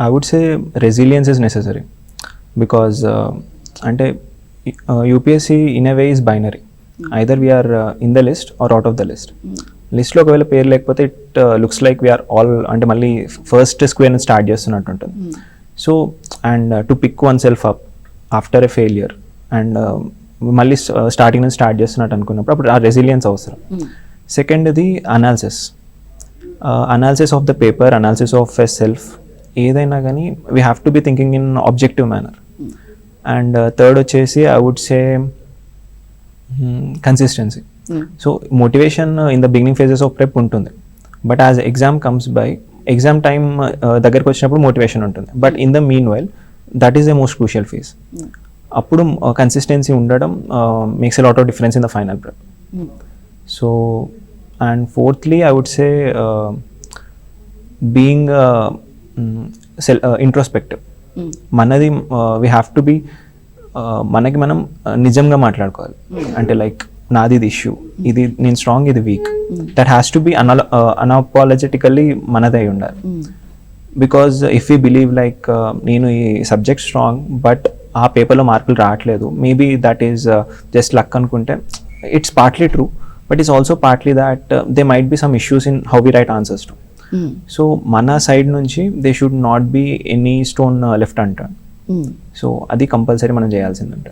I would say resilience is necessary because ante UPSC in a way is binary. Either we are in the list or out of the list. లిస్ట్లో ఒకవేళ పేరు లేకపోతే it looks like we are all అంటే మళ్ళీ first square start చేస్తున్నట్టు ఉంటుంది. So and to pick one self up after a failure and మళ్ళీ starting నుంచి స్టార్ట్ చేస్తున్నట్టు అనుకున్నప్పుడు అప్పుడు ఆ రెసిలియన్స్ అవసరం. సెకండ్ది analysis of the paper, analysis of a self, ఏదైనా కానీ we have to be thinking in objective manner. And third వచ్చేసి I would say consistency. So motivation in the beginning phases of prep ఉంటుంది, but as exam comes by, exam time దగ్గరకు వచ్చినప్పుడు motivation ఉంటుంది, but in the mean while that is the most crucial phase. అప్పుడు consistency ఉండడం makes a lot of difference in the final prep. So and fourthly I would say being introspective. మనది we have to be మనకి మనం నిజంగా మాట్లాడుకోవాలి. అంటే like నాది ఇది ఇష్యూ, ఇది నేను స్ట్రాంగ్, ఇది weak. That has to be unapologetically మనదై ఉండాలి. Because if you believe like నేను ఈ సబ్జెక్ట్ స్ట్రాంగ్ బట్ ఆ పేపర్లో మార్కులు రావట్లేదు, maybe that is just luck అనుకుంటే it's partly true, but is also partly that they might be some issues in how we write answers to. So మన side నుంచి they should not be any stone left అంటారు. So అది compulsory మనం చేయాల్సిందంటే.